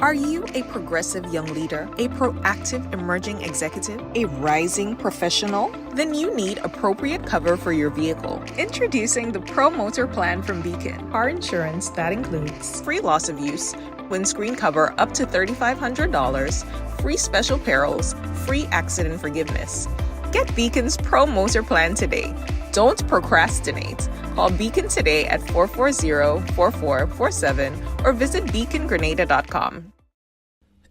Are you a progressive young leader, a proactive emerging executive, a rising professional? Then you need appropriate cover for your vehicle. Introducing the Pro Motor Plan from Beacon. Car insurance that includes free loss of use, windscreen cover up to $3,500, free special perils, free accident forgiveness. Get Beacon's Pro Motor Plan today. Don't procrastinate. Call Beacon today at 440-4447 or visit beacongrenada.com.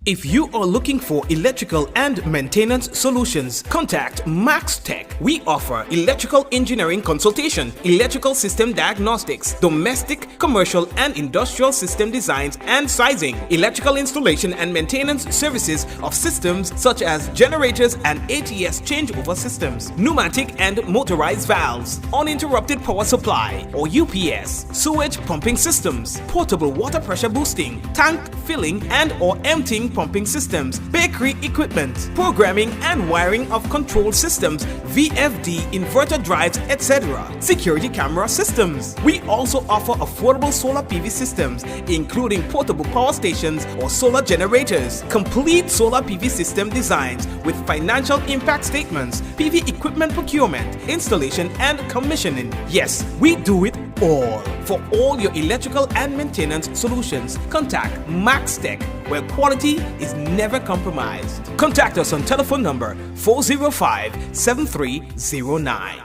If you are looking for electrical and maintenance solutions, contact Max Tech. We offer electrical engineering consultation, electrical system diagnostics, domestic, commercial, and industrial system designs and sizing, electrical installation and maintenance services of systems such as generators and ATS changeover systems, pneumatic and motorized valves, uninterrupted power supply or UPS, sewage pumping systems, portable water pressure boosting, tank filling and or emptying pumping systems, bakery equipment, programming and wiring of control systems, VFD, inverter drives, etc., security camera systems. We also offer affordable solar PV systems, including portable power stations or solar generators, complete solar PV system designs with financial impact statements, PV equipment procurement, installation and commissioning. Yes, we do it all. For all your electrical and maintenance solutions, contact Max Tech, where quality is never compromised. Contact us on telephone number 405-7309.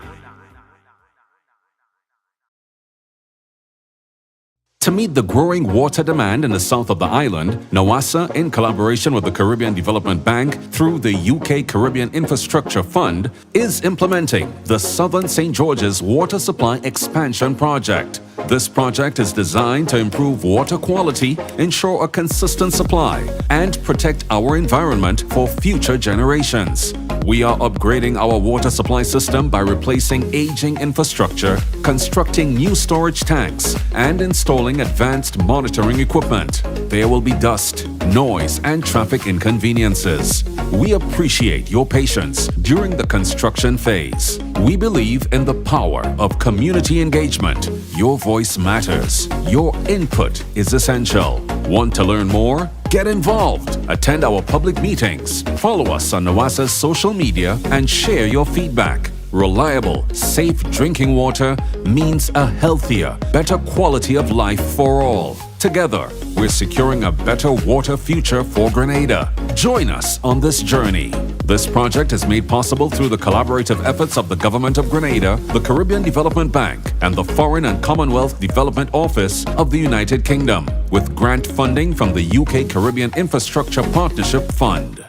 To meet the growing water demand in the south of the island, NAWASA, in collaboration with the Caribbean Development Bank through the UK Caribbean Infrastructure Fund, is implementing the Southern St. George's Water Supply Expansion Project. This project is designed to improve water quality, ensure a consistent supply, and protect our environment for future generations. We are upgrading our water supply system by replacing aging infrastructure, constructing new storage tanks, and installing advanced monitoring equipment. There will be dust, noise, and traffic inconveniences. We appreciate your patience during the construction phase. We believe in the power of community engagement. Your voice matters. Your input is essential. Want to learn more? Get involved. Attend our public meetings. Follow us on NAWASA's social media and share your feedback. Reliable, safe drinking water means a healthier, better quality of life for all. Together, we're securing a better water future for Grenada. Join us on this journey. This project is made possible through the collaborative efforts of the Government of Grenada, the Caribbean Development Bank, and the Foreign and Commonwealth Development Office of the United Kingdom, with grant funding from the UK Caribbean Infrastructure Partnership Fund.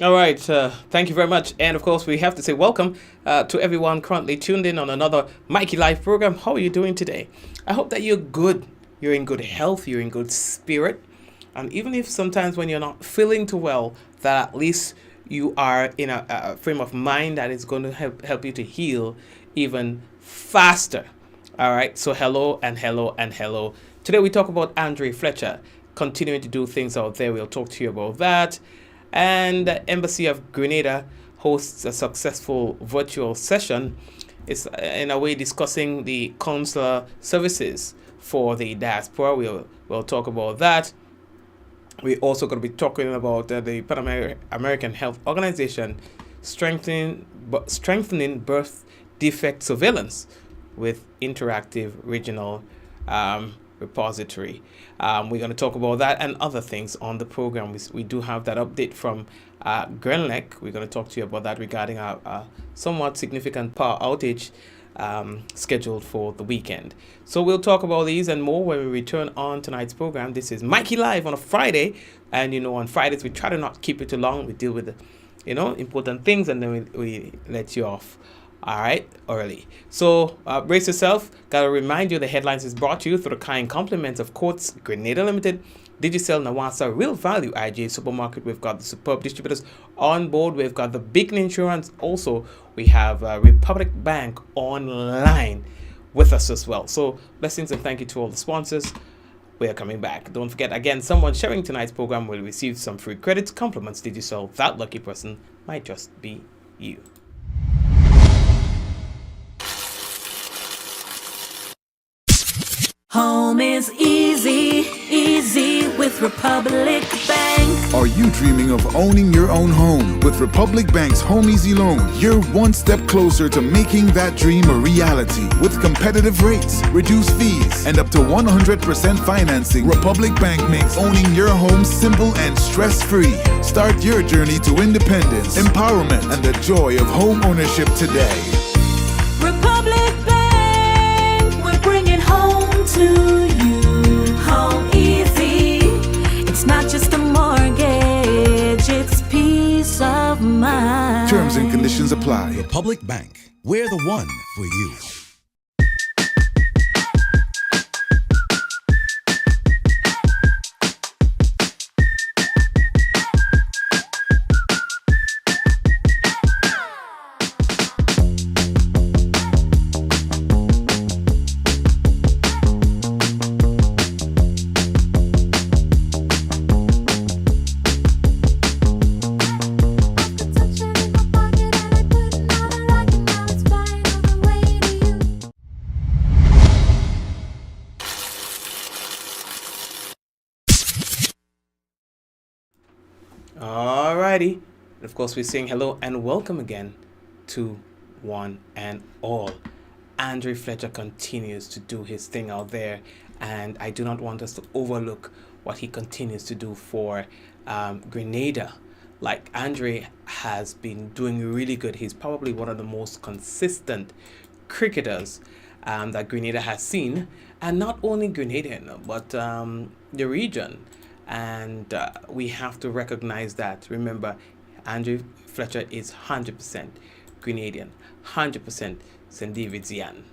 All right, thank you very much. And of course, we have to say welcome to everyone currently tuned in on another Mikey Live program. How are you doing today? I hope that you're good. You're in good health. You're in good spirit. And even if sometimes when you're not feeling too well, that at least you are in a frame of mind that is going to help you to heal even faster. All right, so hello and hello and hello. Today we talk about Andre Fletcher continuing to do things out there. We'll talk to you about that. And the Embassy of Grenada hosts a successful virtual session. It's in a way discussing the consular services for the diaspora. We'll talk about that. We're also going to be talking about the Pan American Health Organization strengthening birth defect surveillance with interactive regional repository. We're going to talk about that and other things on the program. We do have that update from Grenlec. We're going to talk to you about that regarding a somewhat significant power outage scheduled for the weekend. So we'll talk about these and more when we return on tonight's program. This is Mikey Live on a Friday, and on Fridays we try to not keep it too long. We deal with important things, and then we let you off early. So brace yourself. Gotta remind you the headlines is brought to you through the kind compliments of Courts Grenada Limited, Digicel, NAWASA, Real Value, IJ Supermarket. We've got the superb distributors on board. We've got the Beacon Insurance. Also, we have Republic Bank online with us as well. So blessings and thank you to all the sponsors. We are coming back. Don't forget, again, someone sharing tonight's program will receive some free credits, compliments. Digicel. That lucky person might just be you. Home is easy, easy with Republic Bank. Are you dreaming of owning your own home? With Republic Bank's Home Easy Loan, you're one step closer to making that dream a reality. With competitive rates, reduced fees, and up to 100% financing, Republic Bank makes owning your home simple and stress-free. Start your journey to independence, empowerment, and the joy of home ownership today. Republic Bank, we're bringing home to you. Home easy. It's not just a mortgage, it's peace of mind. Terms and conditions apply. Republic Bank, we're the one for you. Alrighty. Of course, we're saying hello and welcome again to one and all. Andre Fletcher continues to do his thing out there, and I do not want us to overlook what he continues to do for Grenada. Like, Andre has been doing really good. He's probably one of the most consistent cricketers that Grenada has seen, and not only Grenadian, but the region. And we have to recognize that. Remember, Andre Fletcher is 100% Grenadian, 100% St. Davidsian.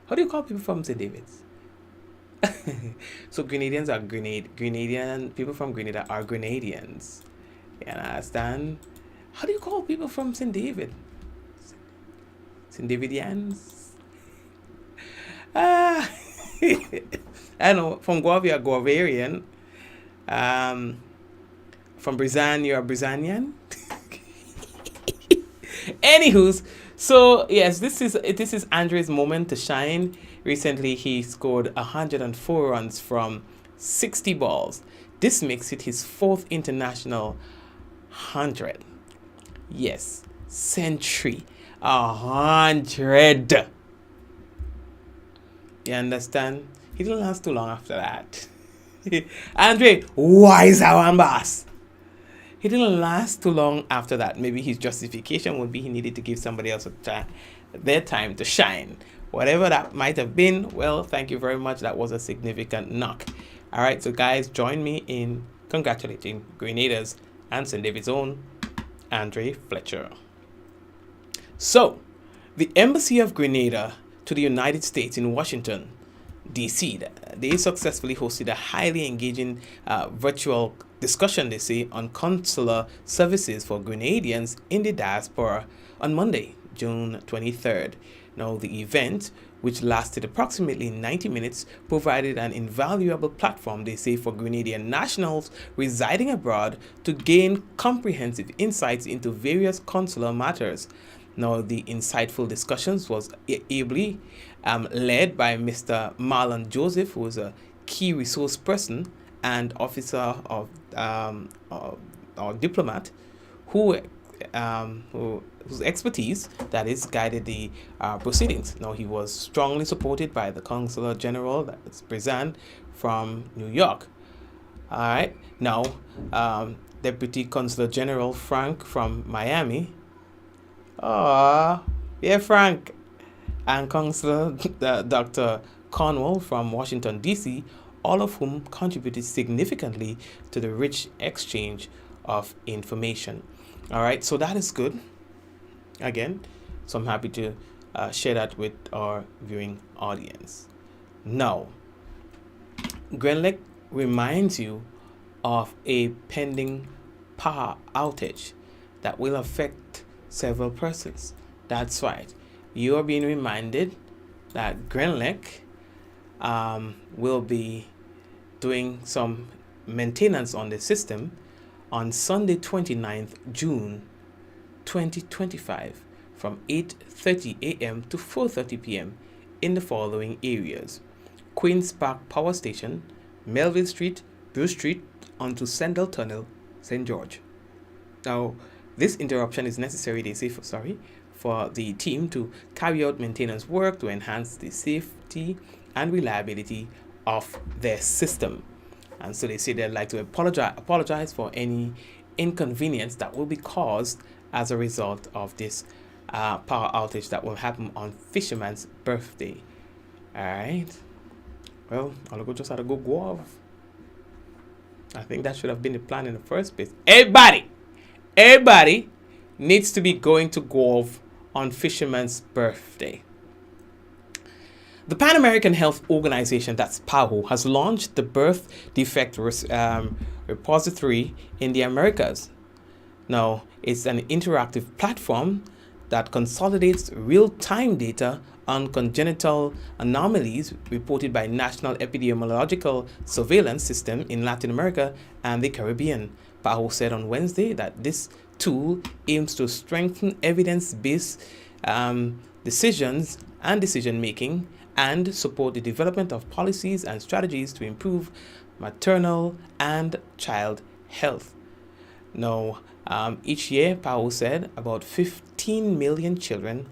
How do you call people from St. David's? So Grenadians are Grenadian people from Grenada are Grenadians. You understand? How do you call people from St. David? St. Davidians? I know, from Guava, you're Guavarian. From Brizan, you're a Brizanian. Anywho's, so yes, this is Andre's moment to shine. Recently, he scored 104 runs from 60 balls. This makes it his fourth international 100. Yes, century, 100. You understand? He didn't last too long after that. Andre, wise one boss. He didn't last too long after that. Maybe his justification would be he needed to give somebody else their time to shine. Whatever that might have been, well, thank you very much. That was a significant knock. All right, so guys, join me in congratulating Grenada's and St. David's own Andre Fletcher. So, the Embassy of Grenada to the United States in Washington, D.C., they successfully hosted a highly engaging virtual discussion, they say, on consular services for Grenadians in the diaspora on Monday, June 23rd. Now, the event, which lasted approximately 90 minutes, provided an invaluable platform, they say, for Grenadian nationals residing abroad to gain comprehensive insights into various consular matters. Now, the insightful discussions was ably led by Mr. Marlon Joseph, who was a key resource person and officer of or diplomat, whose expertise, that is, guided the proceedings. Now, he was strongly supported by the Consular General, that's Brizan, from New York. All right. Now, Deputy Consular General Frank from Miami. Yeah, Frank. And Consular Dr. Cornwall from Washington, D.C., all of whom contributed significantly to the rich exchange of information. All right, so that is good. Again, so I'm happy to share that with our viewing audience. Now, Grenlec reminds you of a pending power outage that will affect several persons. That's right. You are being reminded that Grenlec will be doing some maintenance on the system on Sunday 29th June 2025 from 8:30 a.m. to 4:30 p.m. in the following areas: Queen's Park Power Station, Melville Street, Bruce Street onto Sandal Tunnel, St. George. Now, this interruption is necessary, they say, for the team to carry out maintenance work to enhance the safety and reliability of their system. And so they say they'd like to apologize for any inconvenience that will be caused as a result of this power outage that will happen on Fisherman's birthday. All right. Well, I'll just have to go off. I think that should have been the plan in the first place. Everybody needs to be going to golf on Fisherman's birthday. The Pan American Health Organization, that's PAHO, has launched the Birth Defect Repository in the Americas. Now, it's an interactive platform that consolidates real-time data on congenital anomalies reported by National Epidemiological Surveillance System in Latin America and the Caribbean. PAHO said on Wednesday that this tool aims to strengthen evidence-based decisions and decision-making and support the development of policies and strategies to improve maternal and child health. Now, each year, PAHO said, about 15 million children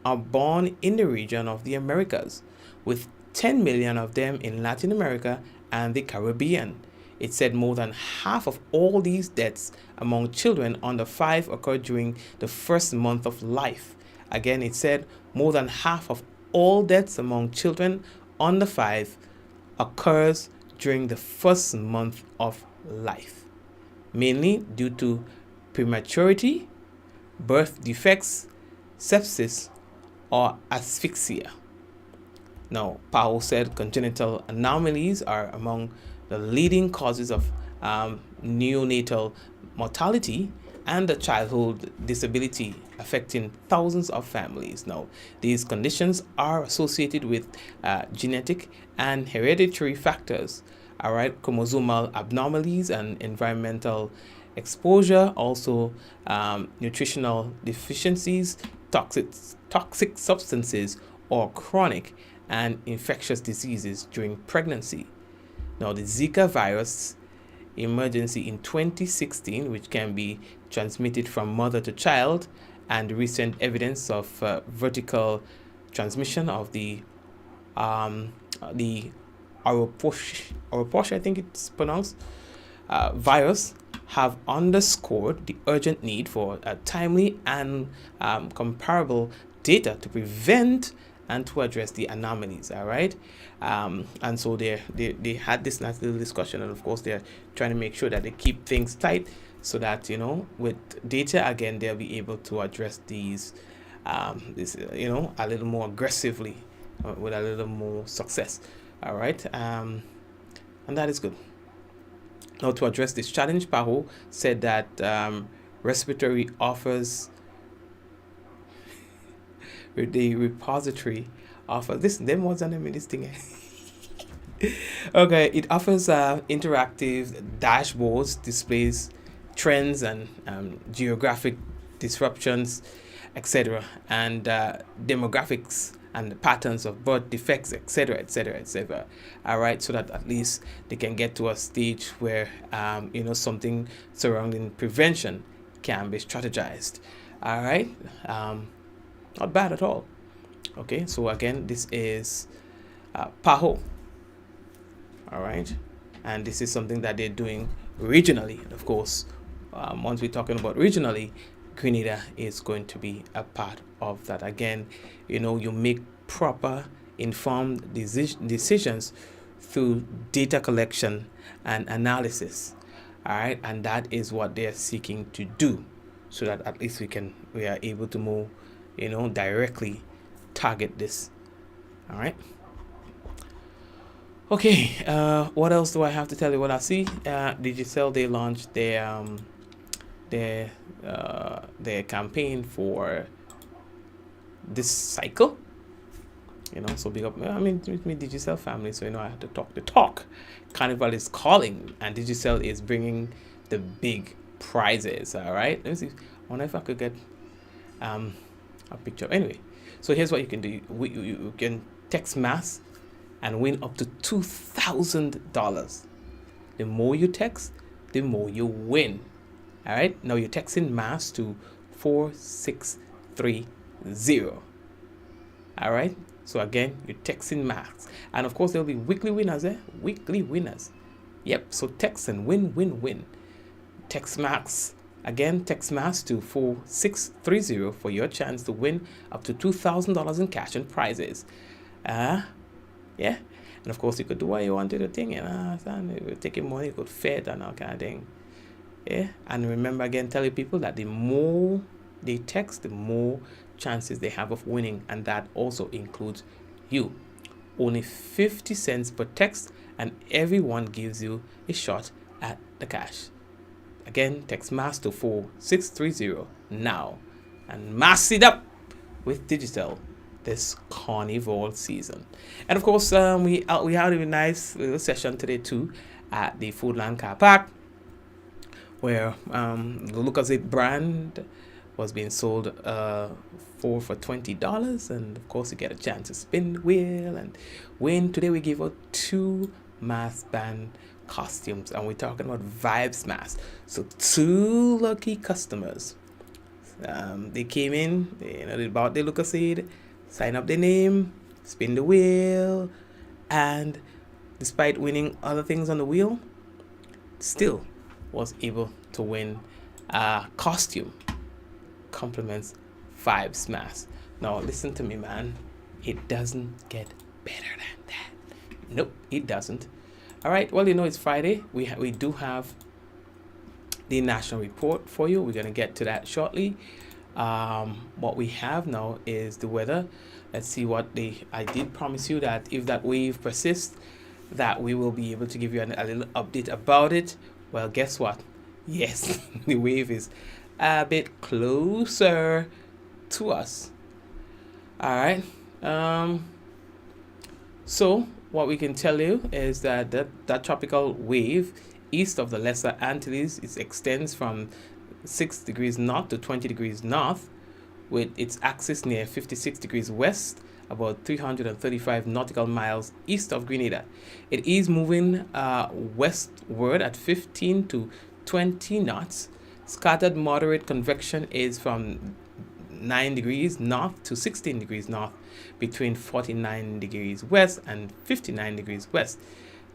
are born in the region of the Americas, with 10 million of them in Latin America and the Caribbean. It said more than half of all these deaths among children under 5 occurred during the first month of life. Again, it said more than half of all deaths among children under 5 occurs during the first month of life, mainly due to prematurity, birth defects, sepsis, or asphyxia. Now, PAHO said congenital anomalies are among the leading causes of neonatal mortality and the childhood disability affecting thousands of families. Now, these conditions are associated with genetic and hereditary factors, all right, chromosomal abnormalities and environmental exposure, also nutritional deficiencies, toxic substances, or chronic and infectious diseases during pregnancy. Now, the Zika virus emergency in 2016, which can be transmitted from mother to child, and recent evidence of vertical transmission of the Oroposh, I think it's pronounced, virus, have underscored the urgent need for timely and comparable data to prevent and to address the anomalies. All right, and so they had this nice little discussion, and of course they're trying to make sure that they keep things tight so that, you know, with data again they'll be able to address these a little more aggressively, with a little more success. All right, and that is good. Now, to address this challenge, PAHO said that respiratory offers the repository offers this. Them words and them in this thing. Okay, it offers interactive dashboards, displays trends and geographic disruptions, etc., and demographics and patterns of birth defects, etc., etc., etc. All right, so that at least they can get to a stage where something surrounding prevention can be strategized. All right, not bad at all. Okay, so again, this is PAHO. All right, and this is something that they're doing regionally, and of course, once we're talking about regionally, Grenada is going to be a part of that. Again, you make proper informed decisions through data collection and analysis. All right, and that is what they're seeking to do, so that at least we are able to more directly target this. All right. Okay, what else do I have to tell you? What I see, Digicel, they launched their campaign for this cycle. So big up. I mean, with me, Digicel family, so I have to talk the talk. Carnival is calling, and Digicel is bringing the big prizes. All right, let me see. I wonder if I could get a picture. Anyway, so here's what you can do. You can text mass and win up to $2,000. The more you text, the more you win. All right. Now you're texting mass to 4630. All right. So again, you're texting mass, and of course there'll be weekly winners. Weekly winners. Yep. So text and win, win, win. Text max. Again, text mass to 4630 for your chance to win up to $2,000 in cash and prizes. Yeah. And of course, you could do what you wanted to think. You could take your money, you could fit and all kind of thing. Yeah. And remember again, tell your people that the more they text, the more chances they have of winning. And that also includes you. Only 50 cents per text, and everyone gives you a shot at the cash. Again, text mass to 4630 now and mass it up with digital this carnival season. And of course, we had a nice little session today too at the Foodland car park, where the Lucozade brand was being sold for $20, and of course you get a chance to spin the wheel and win. Today we gave out 2 mass band costumes, and we're talking about Vibes Mask. So 2 lucky customers, they came in, they bought the Lucozade, sign up their name, spin the wheel, and despite winning other things on the wheel, still was able to win a costume. Compliments Vibes Mask. Now listen to me, man, it doesn't get better than that. Nope, it doesn't. All right, well, it's Friday. We do have the national report for you. We're going to get to that shortly. What we have now is the weather. Let's see what I did promise you that if that wave persists, that we will be able to give you a little update about it. Well, guess what? Yes, the wave is a bit closer to us. All right. So what we can tell you is that that tropical wave east of the Lesser Antilles, it extends from 6 degrees north to 20 degrees north, with its axis near 56 degrees west, about 335 nautical miles east of Grenada. It is moving westward at 15 to 20 knots. Scattered moderate convection is from 9 degrees north to 16 degrees north, between 49 degrees west and 59 degrees west.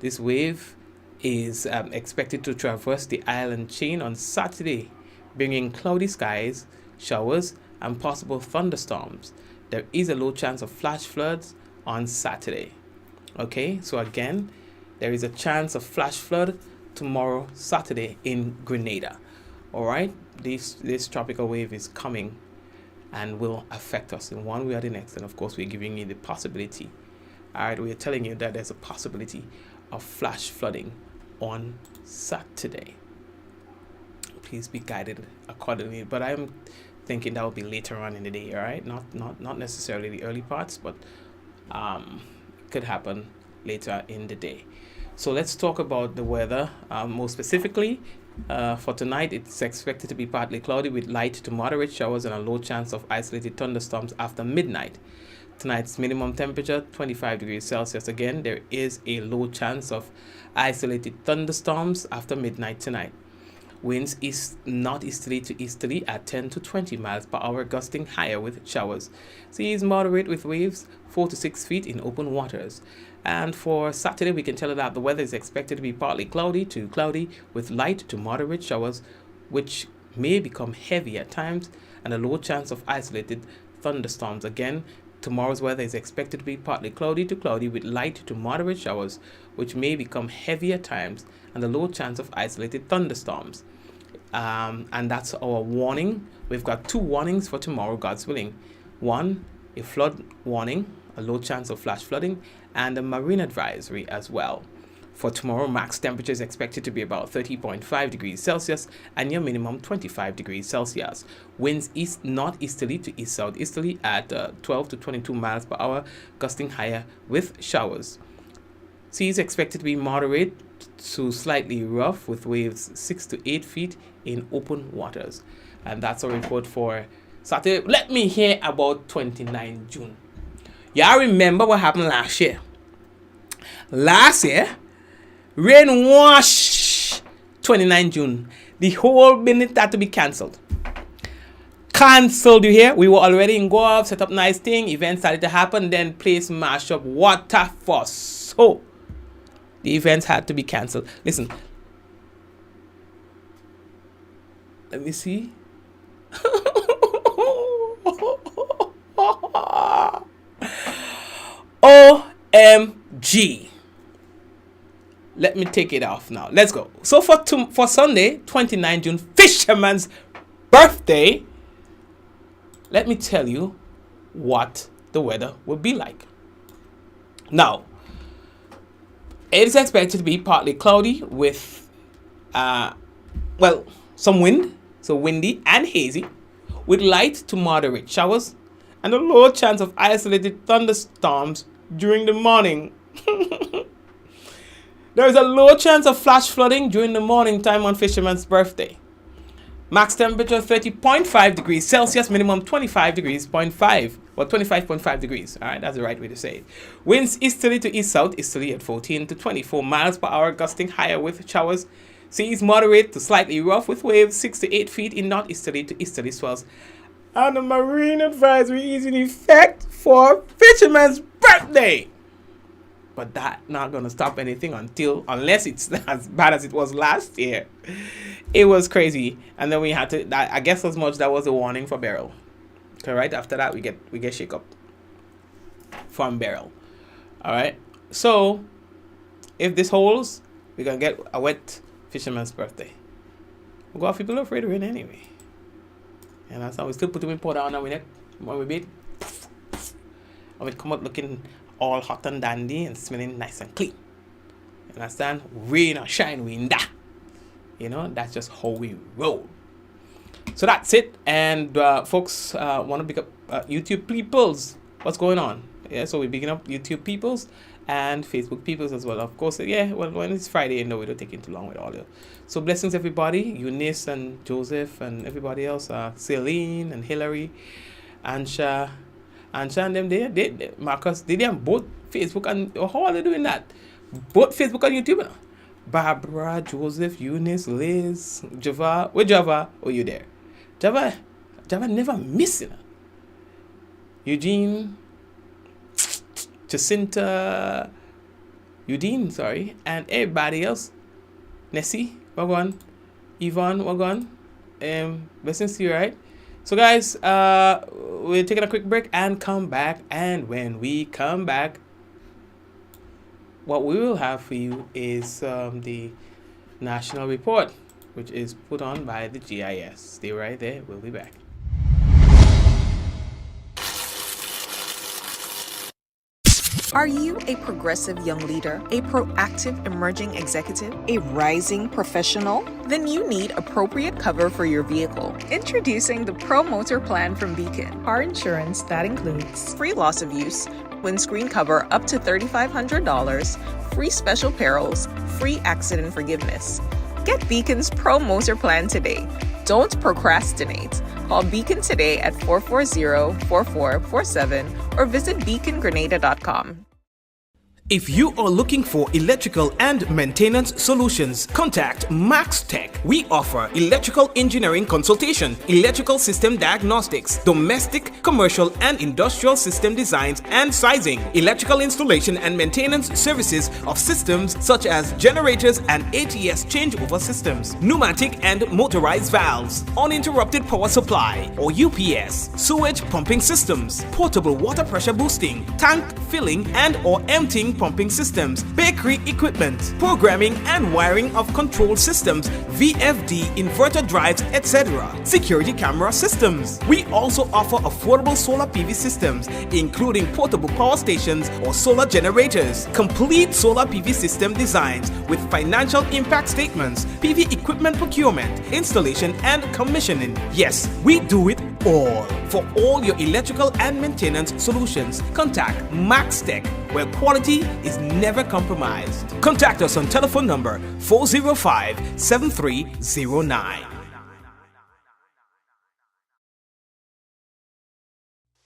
This wave is expected to traverse the island chain on Saturday, bringing cloudy skies, showers, and possible thunderstorms. There is a low chance of flash floods on Saturday. Okay, so again, there is a chance of flash flood tomorrow, Saturday, in Grenada. All right, this tropical wave is coming and will affect us in one way or the next. And of course, we're giving you the possibility. All right, we're telling you that there's a possibility of flash flooding on Saturday. Please be guided accordingly. But I'm thinking that will be later on in the day. All right, not necessarily the early parts, but could happen later in the day. So let's talk about the weather more specifically. For tonight, it's expected to be partly cloudy with light to moderate showers and a low chance of isolated thunderstorms after midnight. Tonight's minimum temperature 25 degrees Celsius. Again, there is a low chance of isolated thunderstorms after midnight tonight. Winds northeasterly to easterly at 10 to 20 miles per hour, gusting higher with showers. Seas moderate with waves 4 to 6 feet in open waters. And for Saturday, we can tell you that the weather is expected to be partly cloudy to cloudy with light to moderate showers, which may become heavy at times, and a low chance of isolated thunderstorms. Again, tomorrow's weather is expected to be partly cloudy to cloudy with light to moderate showers, which may become heavy at times, and a low chance of isolated thunderstorms. And that's our warning. We've got 2 warnings for tomorrow, God's willing. 1, a flood warning, a low chance of flash flooding, and a marine advisory as well. For tomorrow, max temperature is expected to be about 30.5 degrees Celsius and your minimum 25 degrees Celsius. Winds northeasterly to east southeasterly at 12 to 22 miles per hour, gusting higher with showers. Seas expected to be moderate to slightly rough with waves 6 to 8 feet in open waters. And that's our report for Saturday. Let me hear about 29 June. Y'all remember what happened last year? Last year, Rain wash 29 June. The whole minute had to be cancelled. Cancelled, you hear? We were already in Guav, set up nice thing. Events started to happen. Then place mash up. Water for so. The events had to be cancelled. Listen. Let me see. OMG. Let me take it off now. Let's go. So for Sunday, 29 June, Fisherman's birthday, let me tell you what the weather will be like. Now, it is expected to be partly cloudy with, some wind, so windy and hazy, with light to moderate showers, and a low chance of isolated thunderstorms during the morning. There is a low chance of flash flooding during the morning time on Fisherman's birthday. Max temperature 30.5 degrees Celsius, minimum 25 degrees, 25.5 degrees. All right, that's the right way to say it. Winds easterly to east-south, easterly at 14 to 24 miles per hour, gusting higher with showers. Seas moderate to slightly rough with waves 6 to 8 feet in northeasterly to easterly swells. And a marine advisory is in effect for Fisherman's birthday. But that not gonna stop anything unless it's as bad as it was last year. It was crazy, and then we had to. I guess as much that was a warning for Beryl. Okay, right after that we get shake up from Beryl. All right. So if this holds, we're gonna get a wet Fisherman's birthday. We got people afraid of rain anyway, and that's how we still put them in pour down on we neck when we beat, and we come out looking all hot and dandy and smelling nice and clean. You understand? Rain or shine, we in that. You know, that's just how we roll. So that's it. And folks, want to pick up YouTube peoples. What's going on? Yeah, so we're picking up YouTube peoples and Facebook peoples as well. Of course, yeah, well, when it's Friday, you know, we don't take it too long with all you. So blessings, everybody. Eunice and Joseph and everybody else. Celine and Hillary. Ansha and them, they Marcus, they them both Facebook and how are they doing that? Both Facebook and YouTube. Barbara, Joseph, Eunice, Liz, Java. Where Java? Oh, you there? Java never missing. Eugene, Jacinta, Eugene, sorry, and everybody else. Nessie, Wagon, Yvonne, Wagon. Blessings to you, right? So guys, we're taking a quick break and come back. And when we come back, what we will have for you is the national report, which is put on by the GIS. Stay right there. We'll be back. Are you a progressive young leader, a proactive emerging executive, a rising professional? Then you need appropriate cover for your vehicle. Introducing the Pro Motor Plan from Beacon. Car insurance that includes free loss of use, windscreen cover up to $3,500, free special perils, free accident forgiveness. Get Beacon's Pro Motor Plan today. Don't procrastinate. Call Beacon today at 440-4447 or visit beacongrenada.com. If you are looking for electrical and maintenance solutions, contact Max Tech. We offer electrical engineering consultation, electrical system diagnostics, domestic, commercial, and industrial system designs and sizing, electrical installation and maintenance services of systems such as generators and ATS changeover systems, pneumatic and motorized valves, uninterrupted power supply or UPS, sewage pumping systems, portable water pressure boosting, tank filling and or emptying pumping systems, bakery equipment, programming and wiring of control systems, VFD, inverter drives, etc. Security camera systems. We also offer affordable solar PV systems, including portable power stations or solar generators, complete solar PV system designs with financial impact statements, PV equipment procurement, installation and commissioning. Yes, we do it all. For all your electrical and maintenance solutions, contact Max Tech, where quality is never compromised. Contact us on telephone number 405-7309.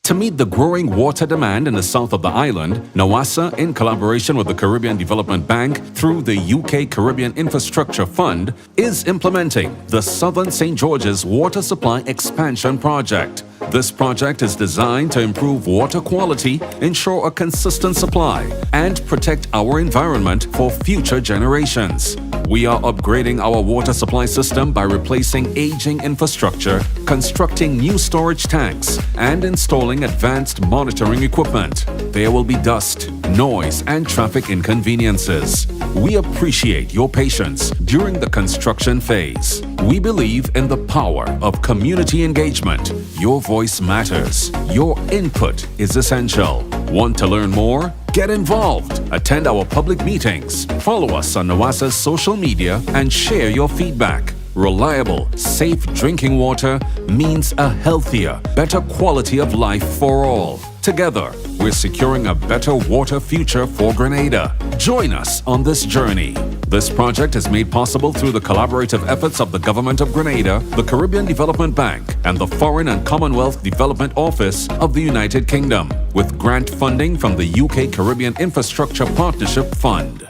To meet the growing water demand in the south of the island, NOASA, in collaboration with the Caribbean Development Bank through the UK Caribbean Infrastructure Fund, is implementing the Southern St. George's Water Supply Expansion Project. This project is designed to improve water quality, ensure a consistent supply, and protect our environment for future generations. We are upgrading our water supply system by replacing aging infrastructure, constructing new storage tanks, and installing advanced monitoring equipment. There will be dust, noise, and traffic inconveniences. We appreciate your patience during the construction phase. We believe in the power of community engagement. Your voice matters. Your input is essential. Want to learn more? Get involved. Attend our public meetings. Follow us on NOASA's social media and share your feedback. Reliable, safe drinking water means a healthier, better quality of life for all. Together, we're securing a better water future for Grenada. Join us on this journey. This project is made possible through the collaborative efforts of the Government of Grenada, the Caribbean Development Bank, and the Foreign and Commonwealth Development Office of the United Kingdom, with grant funding from the UK Caribbean Infrastructure Partnership Fund.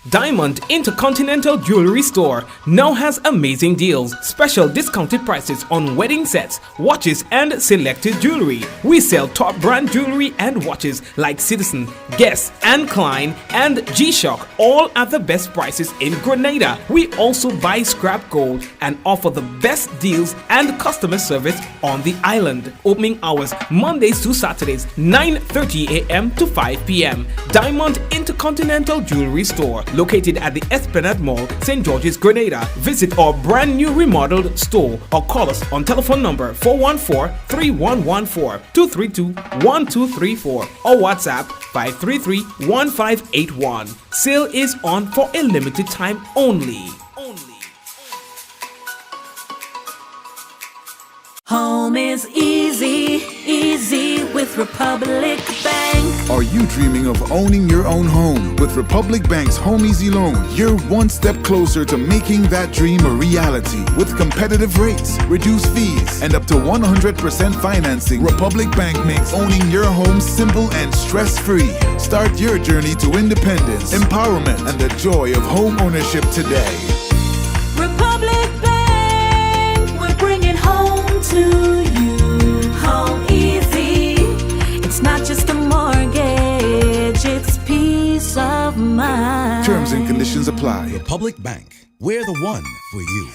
Diamond Intercontinental Jewelry Store now has amazing deals, special discounted prices on wedding sets, watches, and selected jewelry. We sell top brand jewelry and watches like Citizen, Guess, and Klein, and G-Shock, all at the best prices in Grenada. We also buy scrap gold and offer the best deals and customer service on the island. Opening hours Mondays to Saturdays, 9:30 a.m. to 5 p.m. Diamond Intercontinental Jewelry Store, located at the Esplanade Mall, St. George's, Grenada. Visit our brand new remodeled store or call us on telephone number 414-3114-232-1234 or WhatsApp 533-1581. Sale is on for a limited time only. Home is easy, easy with Republic Bank. Are you dreaming of owning your own home? With Republic Bank's Home Easy Loan, you're one step closer to making that dream a reality. With competitive rates, reduced fees, and up to 100% financing, Republic Bank makes owning your home simple and stress-free. Start your journey to independence, empowerment, and the joy of home ownership today. Republic Bank, we're bringing home to you. Home easy. It's not just a mortgage, it's peace of mind. Terms and conditions apply. Republic Bank. We're the one for you.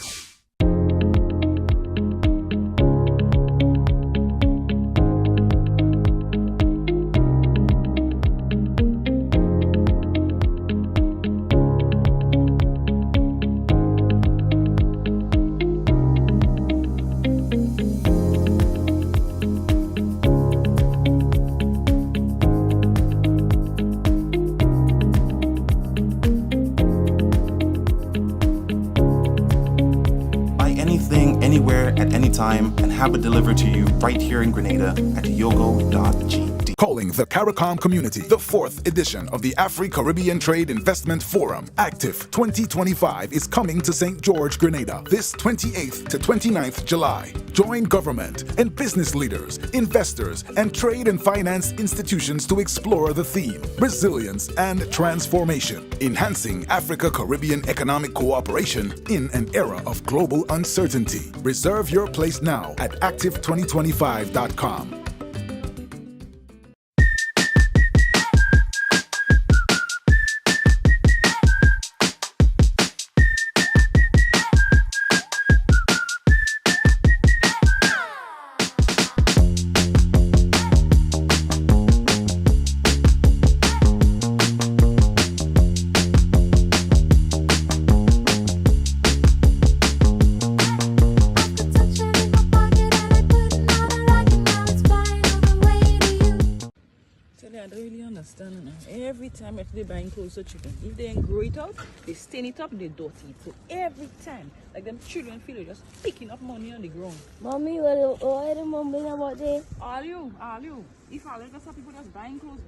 Anywhere at any time and have it delivered to you right here in Grenada at yogo.gd. Calling the CARICOM community, the 4th edition of the Afri-Caribbean Trade Investment Forum, Active 2025, is coming to St. George, Grenada, this 28th to 29th July. Join government and business leaders, investors, and trade and finance institutions to explore the theme, resilience and transformation, enhancing Africa-Caribbean economic cooperation in an era of global uncertainty. Reserve your place now at active2025.com. Every time if they're buying clothes or chicken, if they ain't grow it out, they stain it up, they dirty it. So every time, like them children feel they're just picking up money on the ground. Mommy, what are the mumbling about there? All you. If I like some people just buying clothes,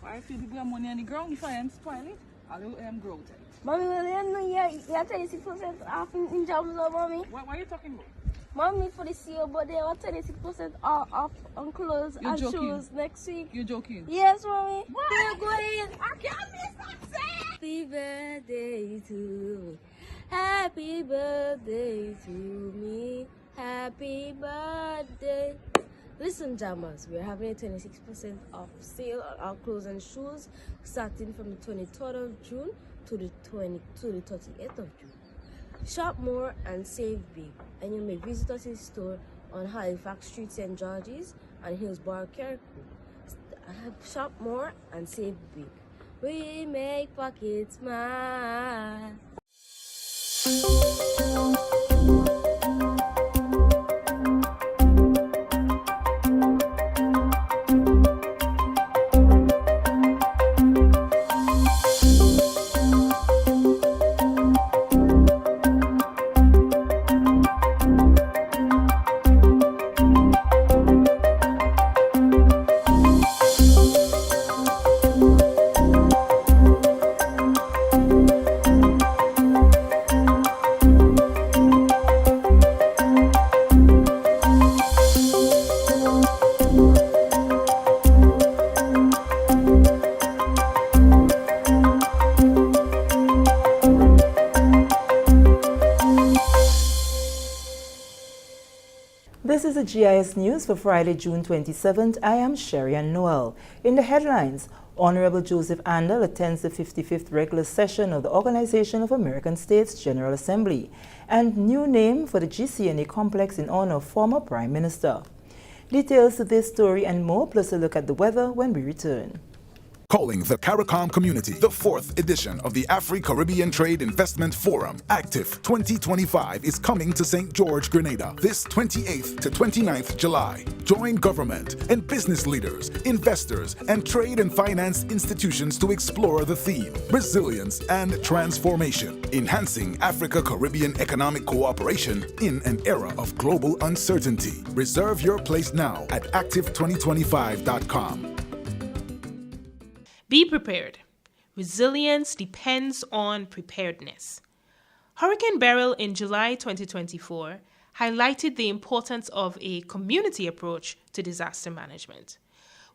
why I feel people have money on the ground if I ain't spoil it? I'll grow it. Mommy, you're 26% off in jams, mommy. What are you talking about? Mommy, for the sale, but they are 26% off on clothes You're and joking. shoes next week. You're joking. Yes, mommy. What? We're going. I can't miss that sale! Happy birthday to me. Happy birthday to me. Happy birthday. Listen, Jammers, we're having a 26% off sale on our clothes and shoes starting from the 23rd of June to the 38th of June. Shop more and save big, and you may visit us in store on Halifax Street, St. George's, and Hillsborough, Carriacou. Shop more and save big. We make pockets smile. This is the GIS News for Friday, June 27th. I am Sherry-Ann Noel. In the headlines, Honorable Joseph Andel attends the 55th regular session of the Organization of American States General Assembly, and new name for the GCNA complex in honor of former Prime Minister. Details to this story and more, plus a look at the weather when we return. Calling the CARICOM community, the 4th edition of the Afri-Caribbean Trade Investment Forum, Active 2025, is coming to St. George, Grenada, this 28th to 29th July. Join government and business leaders, investors, and trade and finance institutions to explore the theme, resilience and transformation, enhancing Africa-Caribbean economic cooperation in an era of global uncertainty. Reserve your place now at active2025.com. Be prepared. Resilience depends on preparedness. Hurricane Beryl in July 2024 highlighted the importance of a community approach to disaster management.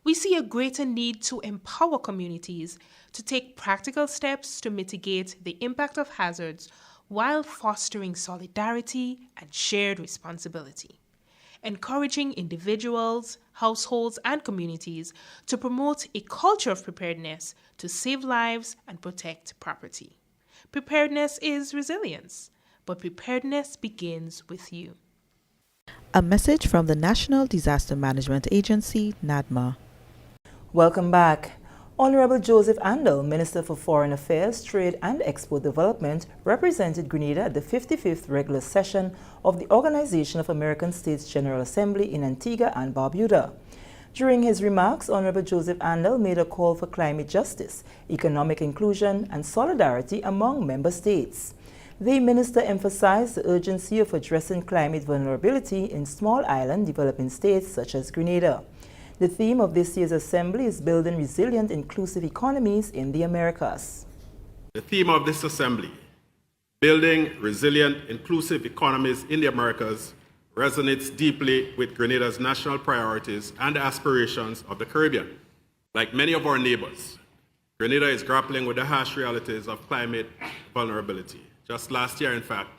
We see a greater need to empower communities to take practical steps to mitigate the impact of hazards while fostering solidarity and shared responsibility, encouraging individuals, households, and communities to promote a culture of preparedness to save lives and protect property. Preparedness is resilience, but preparedness begins with you. A message from the National Disaster Management Agency, NADMA. Welcome back. Honorable Joseph Andel, Minister for Foreign Affairs, Trade and Export Development, represented Grenada at the 55th regular session of the Organization of American States General Assembly in Antigua and Barbuda. During his remarks, Honorable Joseph Andel made a call for climate justice, economic inclusion, and solidarity among member states. The minister emphasized the urgency of addressing climate vulnerability in small island developing states such as Grenada. The theme of this year's assembly is building resilient, inclusive economies in the Americas. The theme of this assembly, building resilient, inclusive economies in the Americas, resonates deeply with Grenada's national priorities and aspirations of the Caribbean. Like many of our neighbors, Grenada is grappling with the harsh realities of climate vulnerability. Just last year, in fact,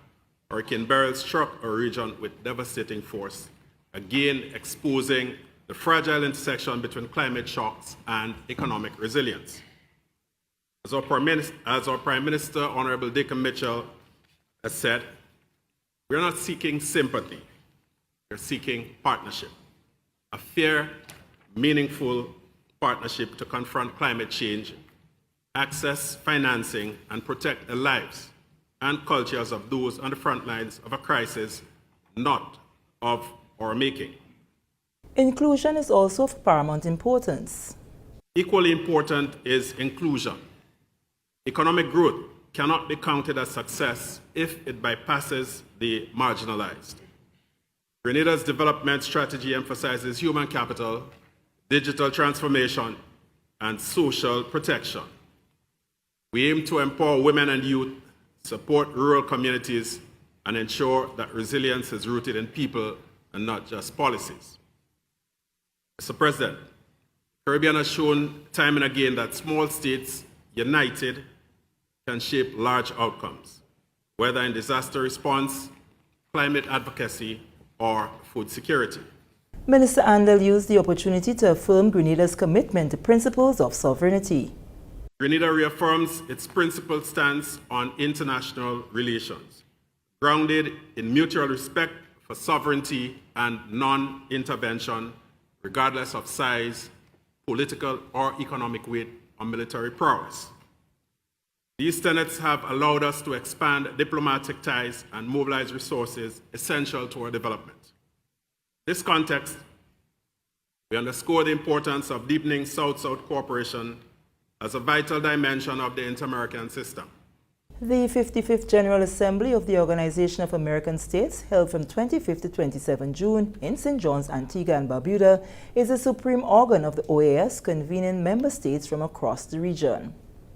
Hurricane Beryl struck our region with devastating force, again exposing the fragile intersection between climate shocks and economic resilience. As our Prime Minister, Honorable Dickon Mitchell, has said, we're not seeking sympathy, we're seeking partnership. A fair, meaningful partnership to confront climate change, access financing, and protect the lives and cultures of those on the front lines of a crisis not of our making. Inclusion is also of paramount importance. Equally important is inclusion. Economic growth cannot be counted as success if it bypasses the marginalized. Grenada's development strategy emphasizes human capital, digital transformation, and social protection. We aim to empower women and youth, support rural communities, and ensure that resilience is rooted in people and not just policies. Mr. President, Caribbean has shown time and again that small states united can shape large outcomes, whether in disaster response, climate advocacy, or food security. Minister Andel used the opportunity to affirm Grenada's commitment to principles of sovereignty. Grenada reaffirms its principled stance on international relations, grounded in mutual respect for sovereignty and non-intervention, regardless of size, political or economic weight, or military prowess. These tenets have allowed us to expand diplomatic ties and mobilize resources essential to our development. In this context, we underscore the importance of deepening South-South cooperation as a vital dimension of the inter-American system. The 55th General Assembly of the Organization of American States, held from 25th to 27 June in St. John's, Antigua and Barbuda, is the supreme organ of the OAS, convening member states from across the region.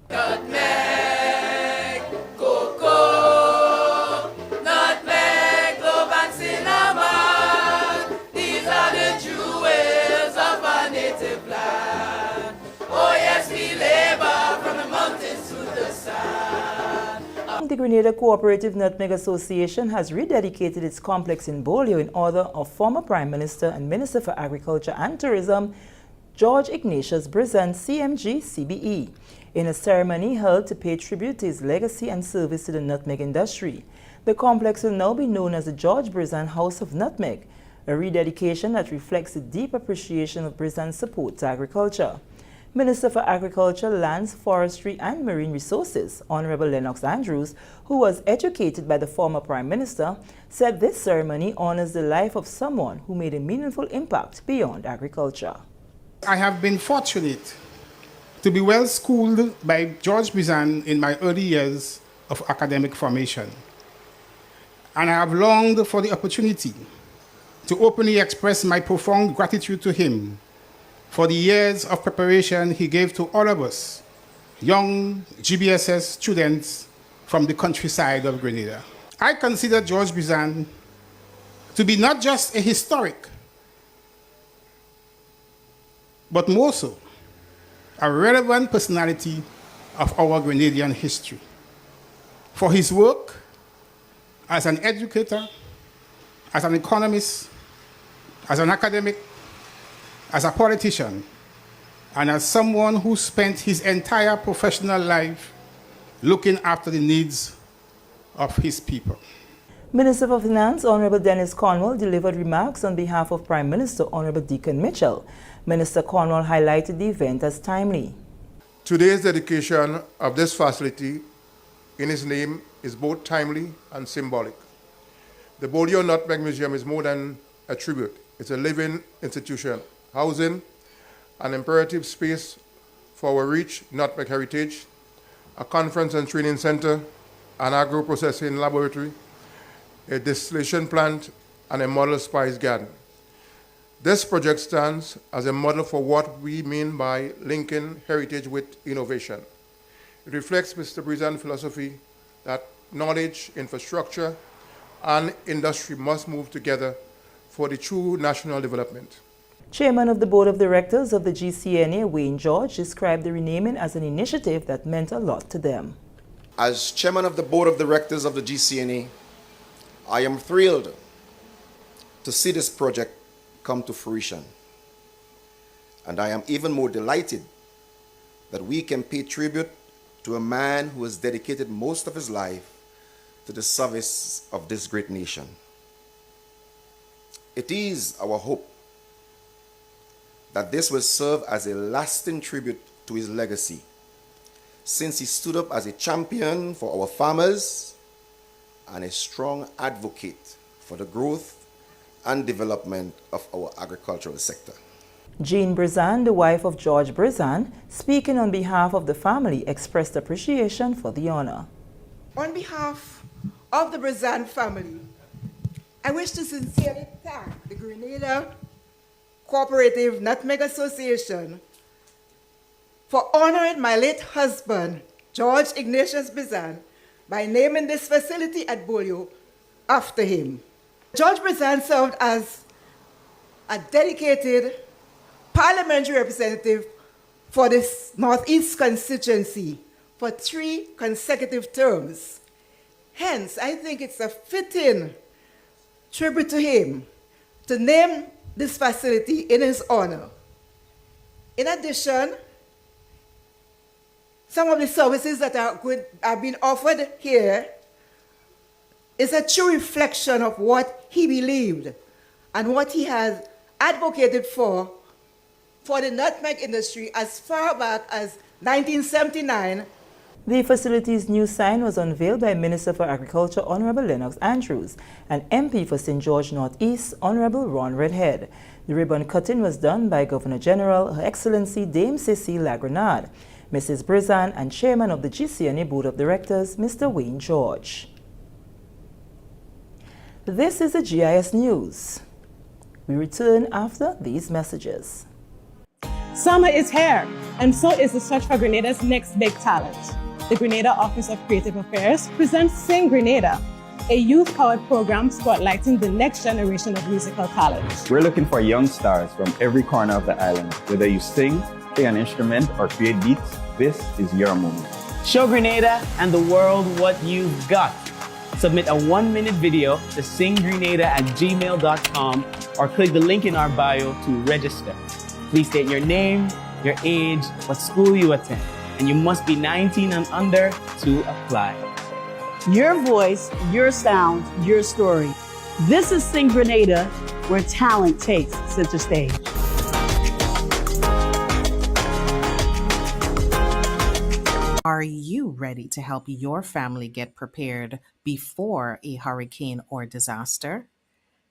Nutmeg, cocoa, nutmeg, clove and cinnamon. These are the jewels of our native land. Oh yes, we labor from the mountains to the sun. The Grenada Cooperative Nutmeg Association has rededicated its complex in Bolio in honor of former Prime Minister and Minister for Agriculture and Tourism, George Ignatius Brizan, CMG, CBE, in a ceremony held to pay tribute to his legacy and service to the nutmeg industry. The complex will now be known as the George Brizan House of Nutmeg, a rededication that reflects the deep appreciation of Brizan's support to agriculture. Minister for Agriculture, Lands, Forestry and Marine Resources, Honorable Lennox Andrews, who was educated by the former Prime Minister, said this ceremony honors the life of someone who made a meaningful impact beyond agriculture. I have been fortunate to be well schooled by George Brizan in my early years of academic formation. And I have longed for the opportunity to openly express my profound gratitude to him for the years of preparation he gave to all of us, young GBSS students from the countryside of Grenada. I consider George Brizan to be not just a historic, but more so, a relevant personality of our Grenadian history. For his work as an educator, as an economist, as an academic, as a politician, and as someone who spent his entire professional life looking after the needs of his people. Minister for Finance, Honorable Dennis Cornwall, delivered remarks on behalf of Prime Minister Honorable Deacon Mitchell. Minister Cornwall highlighted the event as timely. Today's dedication of this facility in his name is both timely and symbolic. The Bolio Nutmeg Museum is more than a tribute. It's a living institution, housing an imperative space for our rich nutmeg heritage, a conference and training center, an agro-processing laboratory, a distillation plant, and a model spice garden. This project stands as a model for what we mean by linking heritage with innovation. It reflects Mr. Brizan's philosophy that knowledge, infrastructure, and industry must move together for the true national development. Chairman of the Board of Directors of the GCNA, Wayne George, described the renaming as an initiative that meant a lot to them. As Chairman of the Board of Directors of the GCNA, I am thrilled to see this project come to fruition. And I am even more delighted that we can pay tribute to a man who has dedicated most of his life to the service of this great nation. It is our hope that this will serve as a lasting tribute to his legacy, since he stood up as a champion for our farmers and a strong advocate for the growth and development of our agricultural sector. Jean Brizan, the wife of George Brizan, speaking on behalf of the family, expressed appreciation for the honor. On behalf of the Brizan family, I wish to sincerely thank the Grenada Cooperative Nutmeg Association for honoring my late husband, George Ignatius Bizan, by naming this facility at Bolio after him. George Bizan served as a dedicated parliamentary representative for this Northeast constituency for 3 consecutive terms. Hence, I think it's a fitting tribute to him to name this facility in his honor. In addition, some of the services that are being offered here is a true reflection of what he believed and what he has advocated for the nutmeg industry as far back as 1979. The facility's new sign was unveiled by Minister for Agriculture Honorable Lennox Andrews and MP for St. George Northeast Honorable Ron Redhead. The ribbon cutting was done by Governor General Her Excellency Dame Cecile Lagrenade, Mrs. Brizan, and Chairman of the GCNA Board of Directors, Mr. Wayne George. This is the GIS News. We return after these messages. Summer is here, and so is the search for Grenada's next big talent. The Grenada Office of Creative Affairs presents Sing Grenada, a youth-powered program spotlighting the next generation of musical talent. We're looking for young stars from every corner of the island. Whether you sing, play an instrument, or create beats, this is your moment. Show Grenada and the world what you've got. Submit a 1-minute video to singgrenada@gmail.com or click the link in our bio to register. Please state your name, your age, what school you attend, and you must be 19 and under to apply. Your voice, your sound, your story. This is Sing Grenada, where talent takes center stage. Are you ready to help your family get prepared before a hurricane or disaster?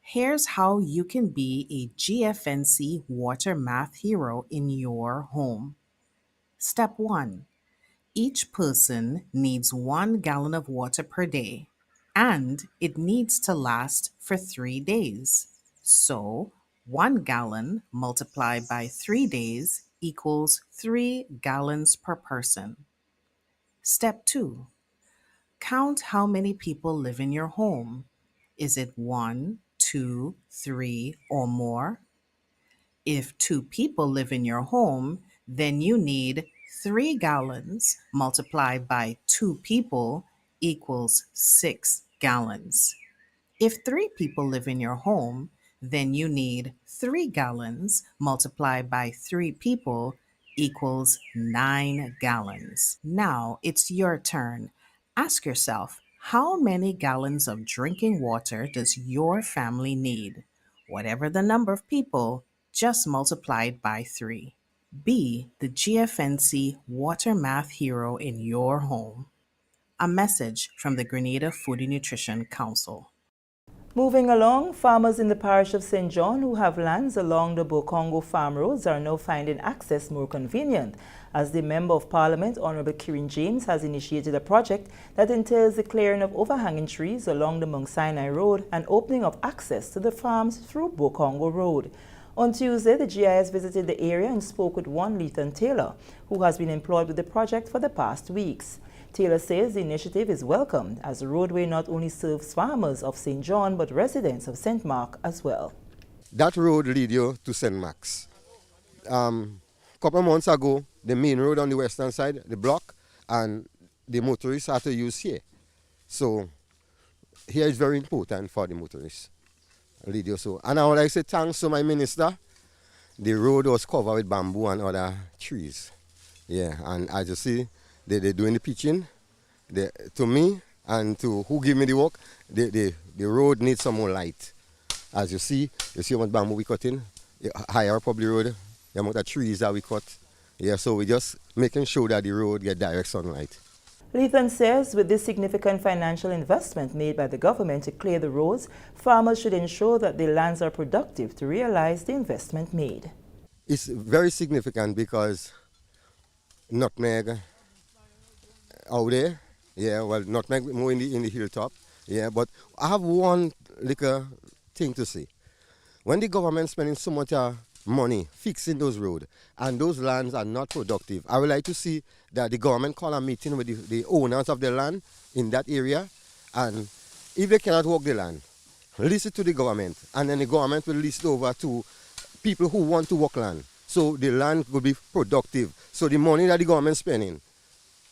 Here's how you can be a GFNC water math hero in your home. Step 1. Each person needs 1 gallon of water per day, and it needs to last for 3 days. So, 1 gallon multiplied by 3 days equals 3 gallons per person. Step 2. Count how many people live in your home. Is it 1, 2, 3, or more? If 2 people live in your home, then you need 3 gallons multiplied by 2 people equals 6 gallons. If 3 people live in your home, then you need 3 gallons multiplied by 3 people equals 9 gallons. Now it's your turn. Ask yourself, how many gallons of drinking water does your family need? Whatever the number of people, just multiply it by 3. Be the GFNC water math hero in your home. A message from the Grenada Food and Nutrition Council. Moving along, farmers in the parish of St. John who have lands along the Bokongo farm roads are now finding access more convenient, as the Member of Parliament, Honorable Kirin James, has initiated a project that entails the clearing of overhanging trees along the Mount Sinai Road and opening of access to the farms through Bokongo Road. On Tuesday, the GIS visited the area and spoke with one Lethan Taylor, who has been employed with the project for the past weeks. Taylor says the initiative is welcomed, as the roadway not only serves farmers of St. John but residents of St. Mark as well. That road leads you to St. Mark's. Couple of months ago, the main road on the western side, the block, and the motorists had to use here. So here is very important for the motorists. Lead you so. And I would like to say thanks to my minister. The road was covered with bamboo and other trees. Yeah, and as you see, they're doing the pitching. To me and to who give me the work, the road needs some more light. As you see how much bamboo we cut in, higher up the road, the amount of trees that we cut. Yeah, so we're just making sure that the road get direct sunlight. Lethan says with this significant financial investment made by the government to clear the roads, farmers should ensure that their lands are productive to realize the investment made. It's very significant because nutmeg out there, yeah, well, nutmeg more in the hilltop, yeah, but I have one little thing to say. When the government spending so much money fixing those roads, and those lands are not productive. I would like to see that the government call a meeting with the owners of the land in that area, and if they cannot work the land, lease it to the government, and then the government will lease it over to people who want to work land. So the land could be productive. So the money that the government is spending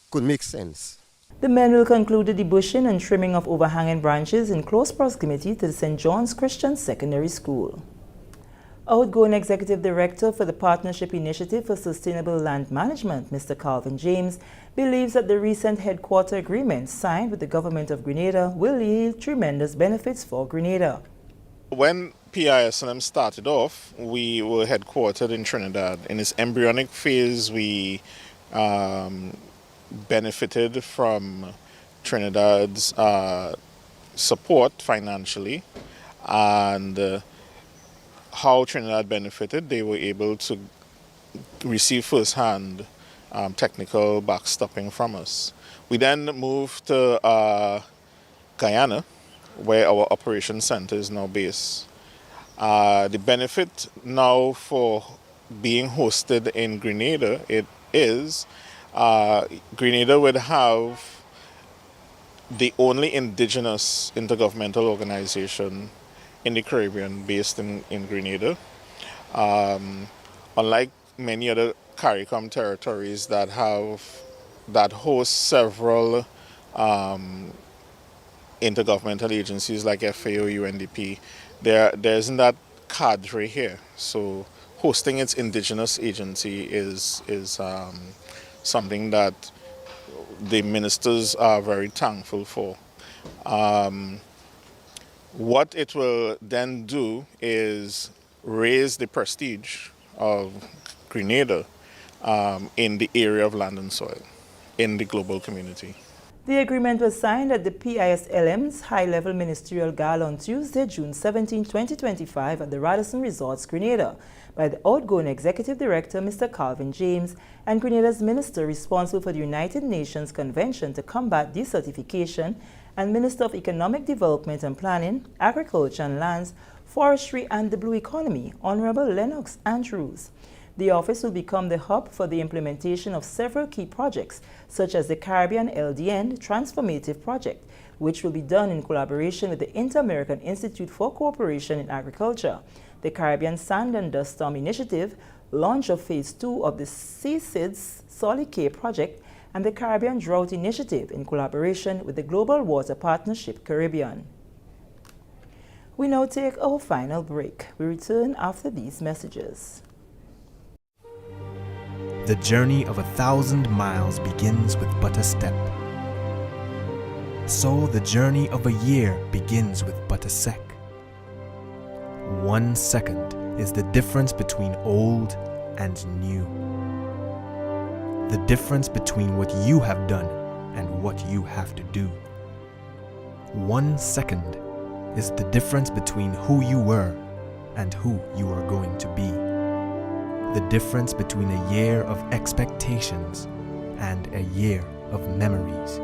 could make sense. The men will conclude the debushing and trimming of overhanging branches in close proximity to the St. John's Christian Secondary School. Outgoing Executive Director for the Partnership Initiative for Sustainable Land Management, Mr. Calvin James, believes that the recent headquarter agreement signed with the government of Grenada will yield tremendous benefits for Grenada. When PISLM started off, we were headquartered in Trinidad. In its embryonic phase, we benefited from Trinidad's support financially, and how Trinidad benefited, they were able to receive first-hand technical backstopping from us. We then moved to Guyana, where our operations center is now based. The benefit now for being hosted in Grenada, it is Grenada would have the only indigenous intergovernmental organization in the Caribbean based in Grenada. Unlike many other CARICOM territories that host several intergovernmental agencies like FAO, UNDP, there isn't that cadre here. So hosting its indigenous agency is something that the ministers are very thankful for. What it will then do is raise the prestige of Grenada in the area of land and soil, in the global community. The agreement was signed at the PISLM's high-level ministerial gala on Tuesday, June 17, 2025 at the Radisson Resorts, Grenada, by the outgoing Executive Director, Mr. Calvin James, and Grenada's Minister responsible for the United Nations Convention to Combat Desertification and Minister of Economic Development and Planning, Agriculture and Lands, Forestry and the Blue Economy, Honorable Lennox Andrews. The office will become the hub for the implementation of several key projects, such as the Caribbean LDN Transformative Project, which will be done in collaboration with the Inter-American Institute for Cooperation in Agriculture, the Caribbean Sand and Dust Storm Initiative, launch of Phase 2 of the CSID's Solid K Project, and the Caribbean Drought Initiative in collaboration with the Global Water Partnership Caribbean. We now take our final break. We return after these messages. The journey of 1,000 miles begins with but a step. So the journey of a year begins with but a sec. 1 second is the difference between old and new. The difference between what you have done and what you have to do. 1 second is the difference between who you were and who you are going to be. The difference between a year of expectations and a year of memories.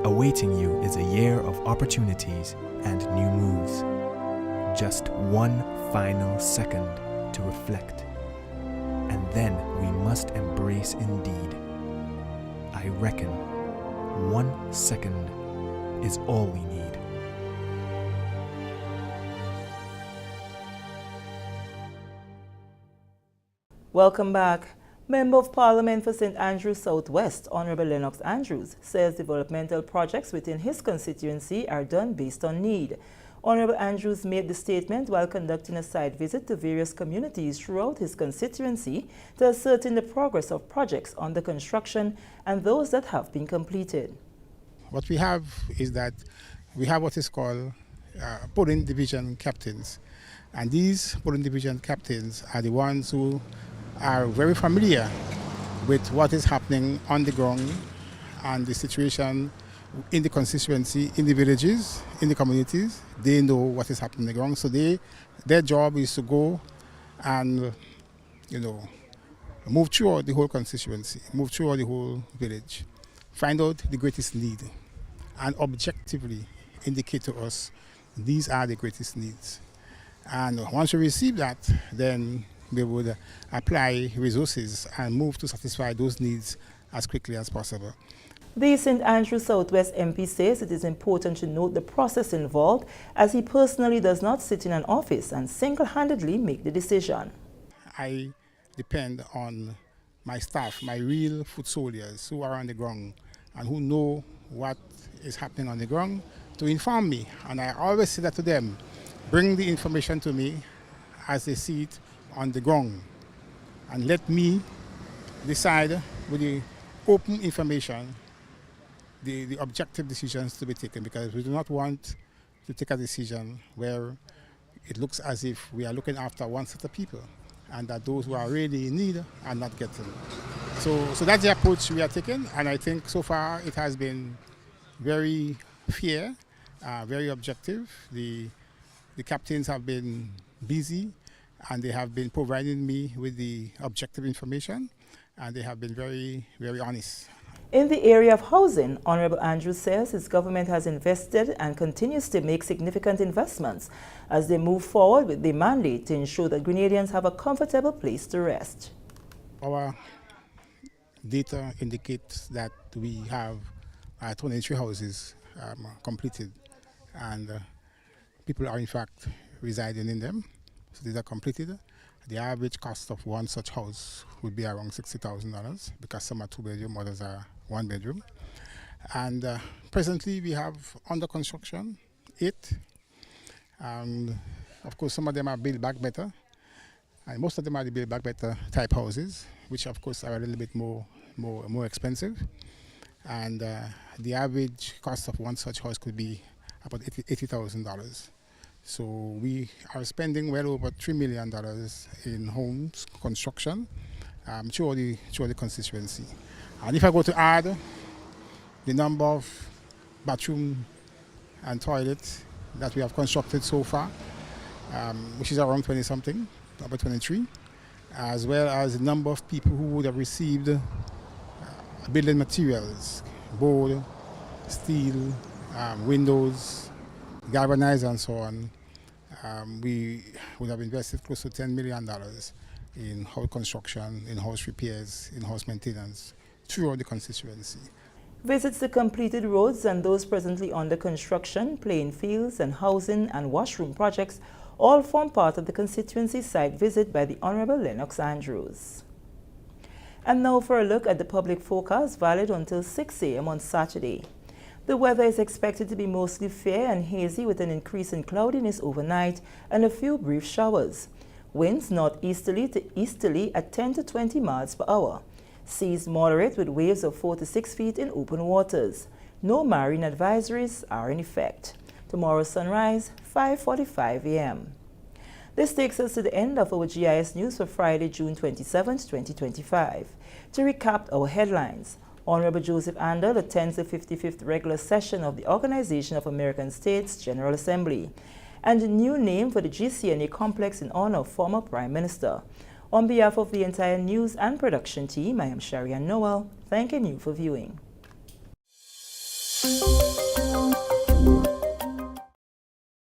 Awaiting you is a year of opportunities and new moves. Just one final second to reflect. And then we must embrace indeed. I reckon 1 second is all we need. Welcome back. Member of Parliament for St. Andrews Southwest, Honorable Lennox Andrews, says developmental projects within his constituency are done based on need. Honorable Andrews made the statement while conducting a site visit to various communities throughout his constituency to ascertain the progress of projects under construction and those that have been completed. What we have is that we have what is called polling division captains. And these polling division captains are the ones who are very familiar with what is happening on the ground and the situation in the constituency, in the villages, in the communities. They know what is happening on the ground. So their job is to go and, move through the whole constituency, move through the whole village, find out the greatest need, and objectively indicate to us these are the greatest needs. And once we receive that, then we would apply resources and move to satisfy those needs as quickly as possible. The St. Andrew Southwest MP says it is important to note the process involved, as he personally does not sit in an office and single-handedly make the decision. I depend on my staff, my real foot soldiers who are on the ground and who know what is happening on the ground to inform me. And I always say that to them, bring the information to me as they see it on the ground and let me decide with the open information the objective decisions to be taken, because we do not want to take a decision where it looks as if we are looking after one set of people and that those who are really in need are not getting. So that's the approach we are taking, and I think so far it has been very fair, very objective. The captains have been busy and they have been providing me with the objective information, and they have been very, very honest. In the area of housing, Honorable Andrews says his government has invested and continues to make significant investments as they move forward with the mandate to ensure that Grenadians have a comfortable place to rest. Our data indicates that we have 23 houses completed, and people are in fact residing in them. So these are completed. The average cost of one such house would be around $60,000 because some are 2-bedroom, others are 1-bedroom. And presently we have under construction 8. And of course some of them are built back better. And most of them are the built back better type houses, which of course are a little bit more expensive. And the average cost of one such house could be about $80,000. So we are spending well over $3 million in homes construction through the constituency. And if I go to add the number of bathroom and toilets that we have constructed so far, which is around 20-something, about 23, as well as the number of people who would have received building materials, board, steel, windows, galvanized and so on, we would have invested close to $10 million in house construction, in house repairs, in house maintenance throughout the constituency. Visits to completed roads and those presently under construction, playing fields and housing and washroom projects all form part of the constituency site visit by the Honorable Lennox Andrews. And now for a look at the public forecast valid until 6 a.m. on Saturday. The weather is expected to be mostly fair and hazy with an increase in cloudiness overnight and a few brief showers. Winds northeasterly to easterly at 10 to 20 miles per hour. Seas moderate with waves of 4 to 6 feet in open waters. No marine advisories are in effect. Tomorrow's sunrise, 5:45 a.m. This takes us to the end of our GIS news for Friday, June 27, 2025. To recap our headlines, Honorable Joseph Andel attends the 55th regular session of the Organization of American States General Assembly, and a new name for the GCNA complex in honor of former Prime Minister. On behalf of the entire news and production team, I am Sharian Noel, thanking you for viewing.